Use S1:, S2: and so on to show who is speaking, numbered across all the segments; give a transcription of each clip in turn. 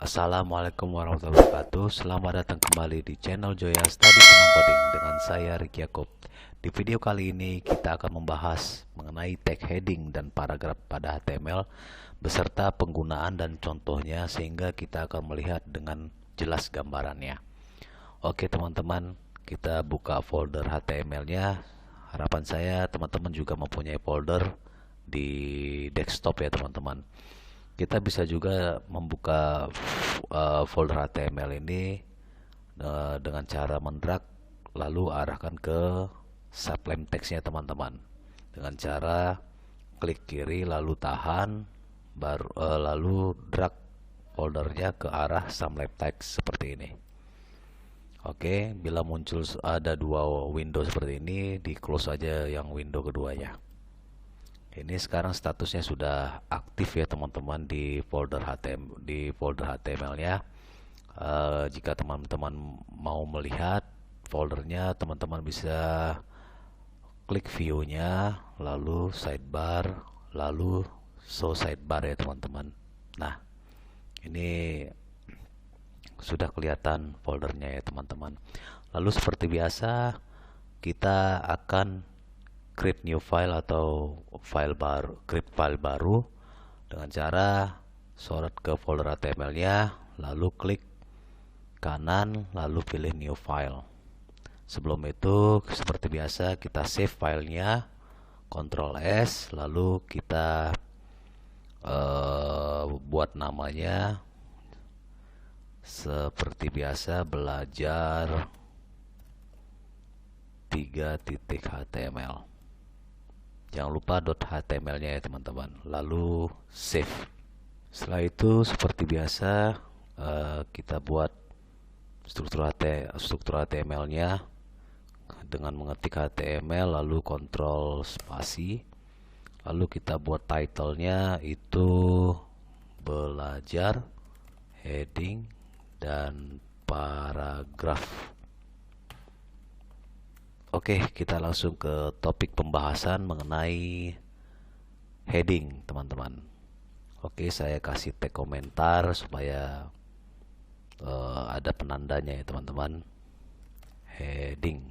S1: Assalamualaikum warahmatullahi wabarakatuh. Selamat datang kembali di channel Joya Study Senang Coding dengan saya Ricky Yaakob. Di video kali ini kita akan membahas mengenai tag heading dan paragraf pada HTML beserta penggunaan dan contohnya sehingga kita akan melihat dengan jelas gambarannya. Oke teman-teman, kita buka folder HTML-nya. Harapan saya teman-teman juga mempunyai folder di desktop ya teman-teman. Kita bisa juga membuka folder HTML ini dengan cara mendrag lalu arahkan ke sublime text-nya teman-teman, dengan cara klik kiri lalu tahan lalu drag foldernya ke arah sublime text seperti ini. Oke, bila muncul ada dua window seperti ini, di close aja yang window keduanya. Ini sekarang statusnya sudah aktif ya teman-teman di folder HTML-nya. Jika teman-teman mau melihat foldernya, teman-teman bisa klik view-nya, lalu sidebar, lalu show sidebar ya teman-teman. Nah, ini sudah kelihatan foldernya ya teman-teman. Lalu seperti biasa kita akan create new file atau create file baru dengan cara sorot ke folder HTML-nya, lalu klik kanan, lalu pilih new file. Sebelum itu, seperti biasa kita save filenya, Ctrl S, lalu kita buat namanya seperti biasa belajar 3.html. Jangan lupa .html-nya ya teman-teman. Lalu save. Setelah itu seperti biasa kita buat struktur HTML-nya dengan mengetik HTML lalu kontrol spasi. Lalu kita buat title-nya itu belajar, heading dan paragraf. Oke, kita langsung ke topik pembahasan mengenai heading, teman-teman. Oke, saya kasih tag komentar supaya ada penandanya ya, teman-teman. Heading,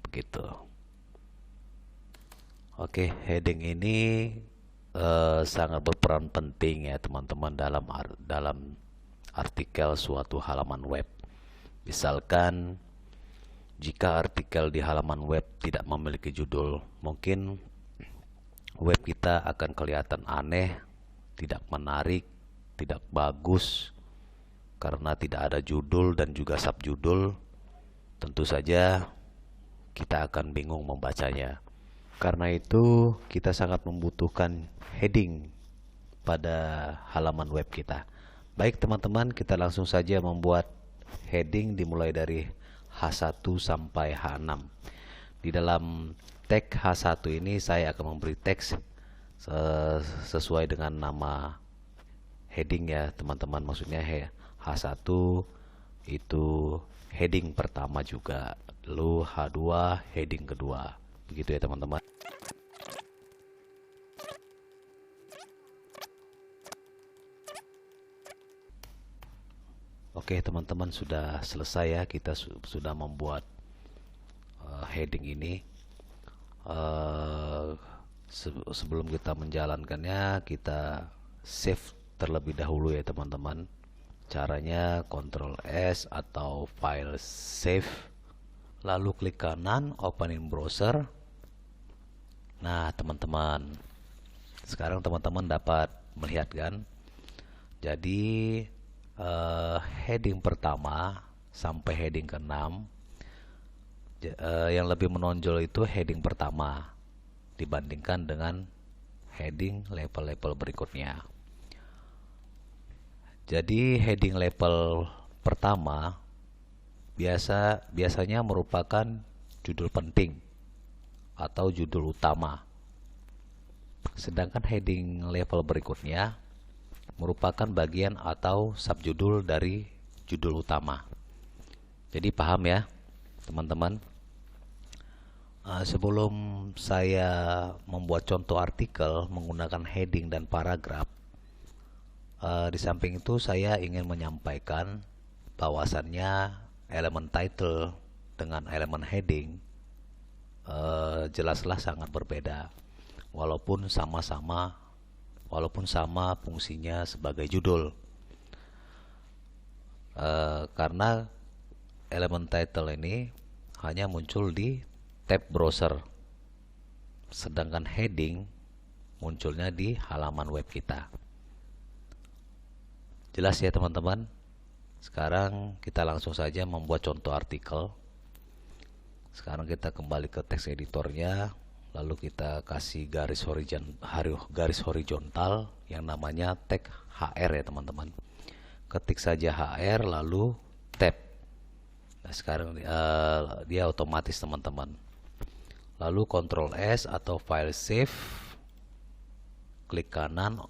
S1: begitu. Oke, heading ini sangat berperan penting ya, teman-teman, dalam artikel suatu halaman web. Misalkan jika artikel di halaman web tidak memiliki judul, mungkin web kita akan kelihatan aneh, tidak menarik, tidak bagus karena tidak ada judul dan juga subjudul. Tentu saja kita akan bingung membacanya. Karena itu kita sangat membutuhkan heading pada halaman web kita. Baik teman-teman, kita langsung saja membuat heading dimulai dari H1 sampai H6. Di dalam tag H1 ini saya akan memberi teks sesuai dengan nama heading ya teman-teman. Maksudnya H1 itu heading pertama juga, lalu H2 heading kedua. Begitu ya teman-teman. Oke teman-teman, sudah selesai ya, kita sudah membuat heading ini. Sebelum kita menjalankannya, kita save terlebih dahulu ya teman-teman. Caranya Ctrl S atau file save, lalu klik kanan, open in browser. Nah teman-teman, sekarang teman-teman dapat melihat kan. Jadi heading pertama sampai heading ke-6 yang lebih menonjol itu heading pertama dibandingkan dengan heading level-level berikutnya. Jadi heading level pertama biasanya merupakan judul penting atau judul utama. Sedangkan heading level berikutnya merupakan bagian atau subjudul dari judul utama. Jadi paham ya teman-teman. Sebelum saya membuat contoh artikel menggunakan heading dan paragraf, Di samping itu saya ingin menyampaikan bahwasannya elemen title dengan elemen heading jelaslah sangat berbeda, walaupun sama fungsinya sebagai judul. Karena elemen title ini hanya muncul di tab browser, sedangkan heading munculnya di halaman web kita. Jelas ya teman-teman? Sekarang kita langsung saja membuat contoh artikel. Sekarang kita kembali ke teks editornya, lalu kita kasih garis horizontal yang namanya tag HR ya teman-teman. Ketik saja HR lalu tab. Nah, sekarang dia otomatis teman-teman. Lalu Ctrl S atau file save, klik kanan,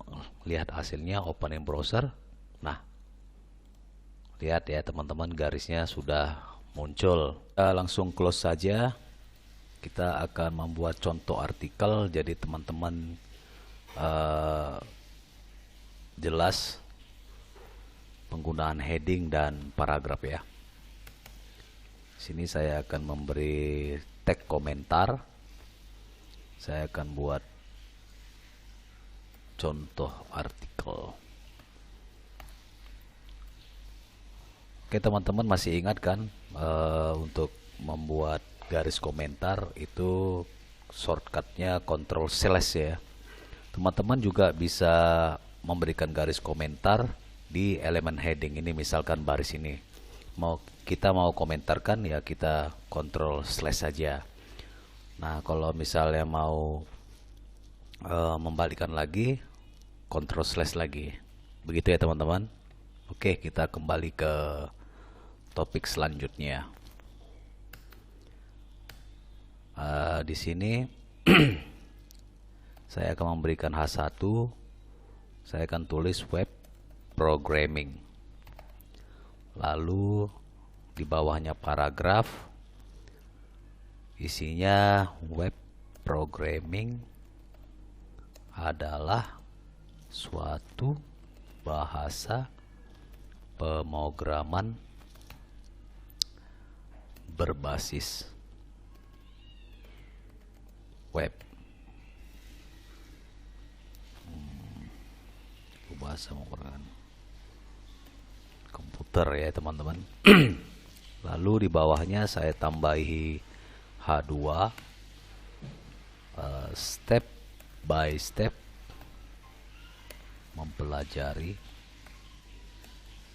S1: lihat hasilnya, open in browser. Nah, lihat ya teman-teman, garisnya sudah muncul. Kita langsung close saja. Kita akan membuat contoh artikel, jadi teman-teman jelas penggunaan heading dan paragraf ya. Sini saya akan memberi tag komentar. Saya akan buat contoh artikel. Oke teman-teman, masih ingat kan untuk membuat garis komentar itu shortcutnya Ctrl/ ya. Teman-teman juga bisa memberikan garis komentar di elemen heading ini, misalkan baris ini. Kita mau komentarkan ya, kita Ctrl/ saja. Nah, kalau misalnya mau membalikkan lagi, Ctrl/ lagi. Begitu ya teman-teman. Oke, kita kembali ke topik selanjutnya. Di sini saya akan memberikan H1. Saya akan tulis web programming. Lalu di bawahnya paragraf, isinya web programming adalah suatu bahasa pemrograman berbasis web. Bahasa pemrograman komputer ya teman-teman. Lalu di bawahnya saya tambahi H2, step by step mempelajari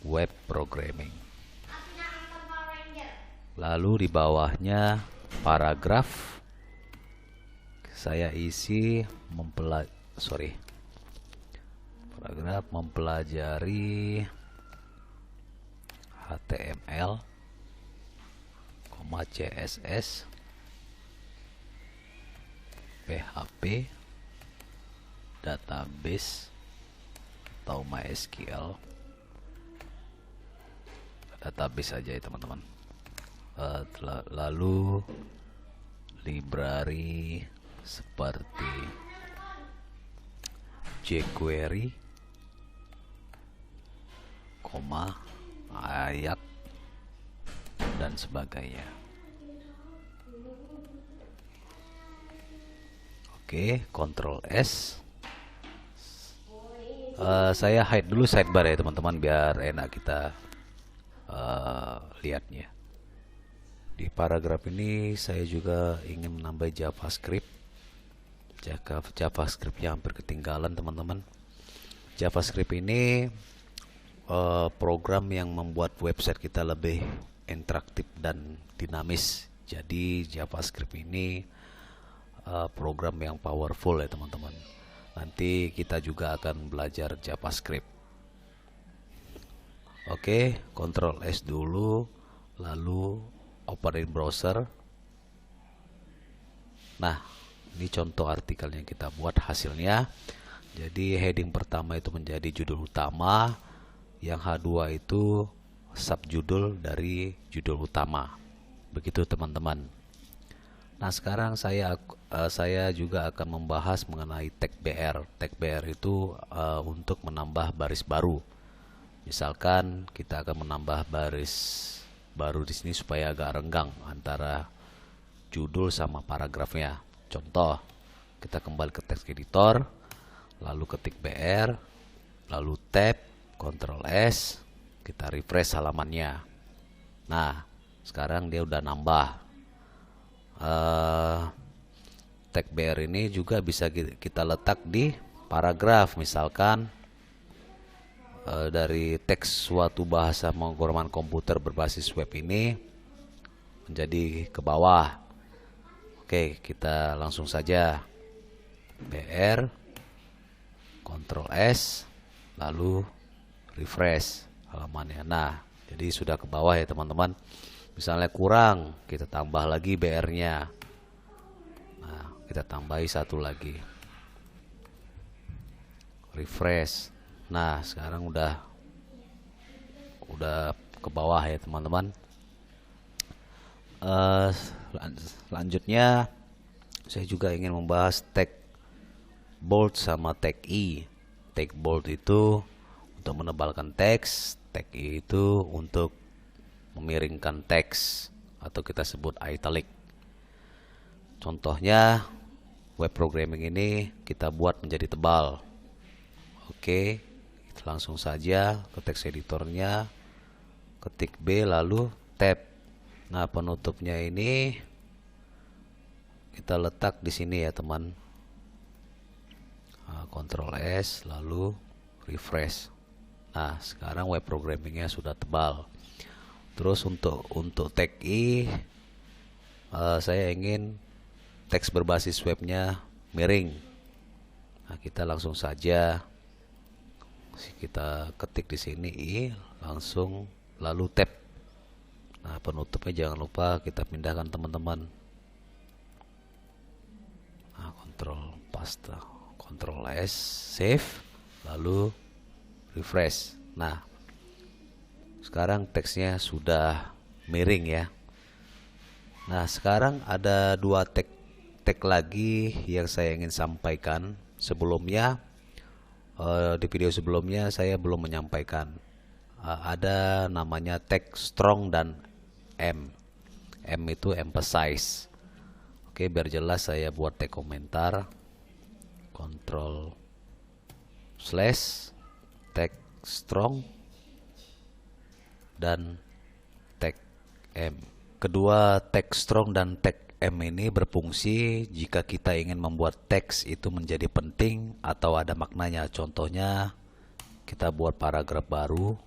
S1: web programming. Lalu di bawahnya paragraf saya isi paragraf mempelajari HTML, CSS, PHP, database atau MySQL. Database saja ya teman-teman. Lalu library seperti jQuery, ayat dan sebagainya. Oke, Ctrl S. Saya hide dulu sidebar ya teman-teman, biar enak kita lihatnya. Di paragraf ini saya juga ingin menambah JavaScript. JavaScript-nya hampir ketinggalan teman-teman. JavaScript ini program yang membuat website kita lebih interaktif dan dinamis. Jadi JavaScript ini program yang powerful ya teman-teman. Nanti kita juga akan belajar JavaScript. Oke, Ctrl S dulu, lalu open in browser. Nah, ini contoh artikel yang kita buat hasilnya. Jadi heading pertama itu menjadi judul utama, yang H2 itu subjudul dari judul utama. Begitu teman-teman. Nah, sekarang saya juga akan membahas mengenai tag BR. Tag BR itu untuk menambah baris baru. Misalkan kita akan menambah baris baru di sini supaya agak renggang antara judul sama paragrafnya. Contoh, kita kembali ke text editor, lalu ketik BR, lalu tab, Ctrl S, kita refresh halamannya. Nah, sekarang dia udah nambah. Tag BR ini juga bisa kita letak di paragraf, misalkan dari teks suatu bahasa pemrograman komputer berbasis web ini menjadi ke bawah. Oke, kita langsung saja BR, Ctrl S, lalu refresh halamannya. Nah, jadi sudah ke bawah ya teman-teman. Misalnya kurang, kita tambah lagi BR-nya. Nah, kita tambahi satu lagi. Refresh. Nah, sekarang udah ke bawah ya teman-teman. Selanjutnya saya juga ingin membahas tag bold sama tag I. Tag bold itu untuk menebalkan teks, tag I itu untuk memiringkan teks atau kita sebut italic. Contohnya web programming ini kita buat menjadi tebal. Oke, kita langsung saja ke teks editornya, ketik B lalu tab. Nah, penutupnya ini kita letak di sini ya teman. Ctrl S lalu refresh. Nah, sekarang web programmingnya sudah tebal. Terus untuk tag I, saya ingin teks berbasis webnya miring. Nah, kita langsung saja kita ketik di sini I, langsung lalu tab. Nah, penutupnya jangan lupa kita pindahkan teman-teman. Nah, Ctrl S, save, lalu refresh. Nah, sekarang teksnya sudah miring ya. Nah, sekarang ada dua tag lagi yang saya ingin sampaikan. Sebelumnya di video sebelumnya saya belum menyampaikan. Ada namanya tag strong dan M. M itu emphasize. Oke, biar jelas saya buat tag komentar. Ctrl / tag strong dan tag M. Kedua tag strong dan tag M ini berfungsi jika kita ingin membuat teks itu menjadi penting atau ada maknanya. Contohnya kita buat paragraf baru,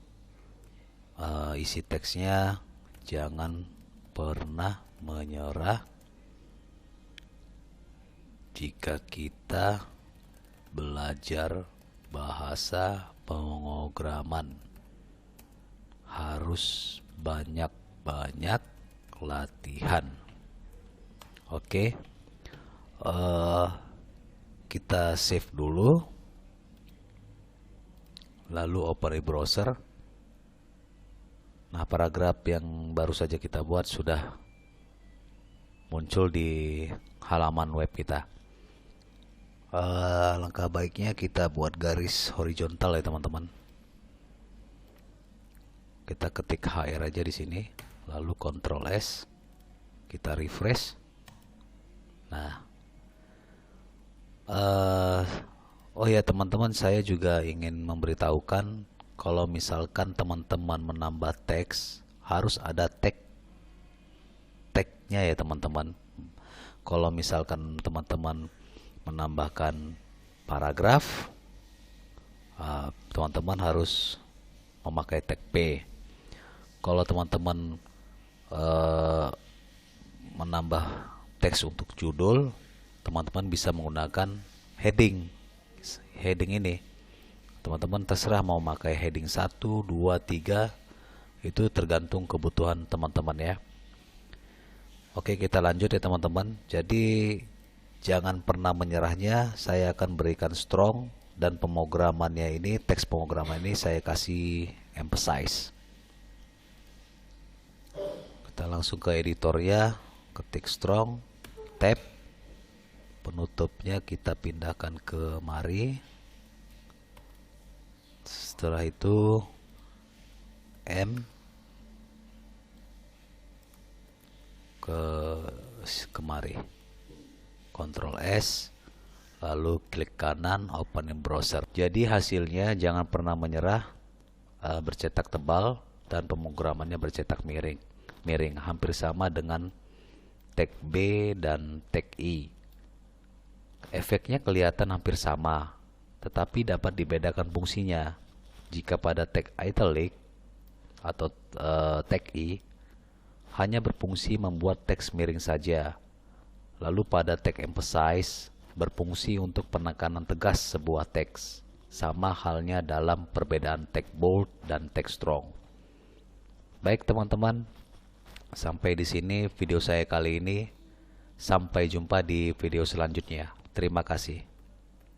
S1: isi teksnya jangan pernah menyerah jika kita belajar bahasa pemrograman. Harus banyak-banyak latihan. Oke, kita save dulu, lalu open browser. Nah, paragraf yang baru saja kita buat sudah muncul di halaman web kita. Langkah baiknya kita buat garis horizontal ya teman-teman. Kita ketik HR aja di sini, lalu Ctrl S, kita refresh. Nah, oh ya teman-teman, saya juga ingin memberitahukan kalau misalkan teman-teman menambah teks harus ada tagnya ya teman-teman. Kalau misalkan teman-teman menambahkan paragraf, teman-teman harus memakai tag P. Kalau teman-teman menambah teks untuk judul, teman-teman bisa menggunakan heading ini. Teman-teman terserah mau pakai heading 1, 2, 3, itu tergantung kebutuhan teman-teman ya. Oke, kita lanjut ya teman-teman. Jadi jangan pernah menyerahnya. Saya akan berikan strong dan pemrogramannya ini, teks pemrograman ini saya kasih emphasize. Kita langsung ke editornya, ketik strong, tab, penutupnya kita pindahkan ke mari. Setelah itu M kemari, Ctrl S, lalu klik kanan, open in browser. Jadi hasilnya jangan pernah menyerah, bercetak tebal dan pemrogramannya bercetak miring, hampir sama dengan tag B dan tag I. Efeknya kelihatan hampir sama, tetapi dapat dibedakan fungsinya. Jika pada tag italic atau tag I hanya berfungsi membuat teks miring saja, lalu pada tag emphasize berfungsi untuk penekanan tegas sebuah teks. Sama halnya dalam perbedaan tag bold dan tag strong. Baik teman-teman, sampai di sini video saya kali ini. Sampai jumpa di video selanjutnya. Terima kasih.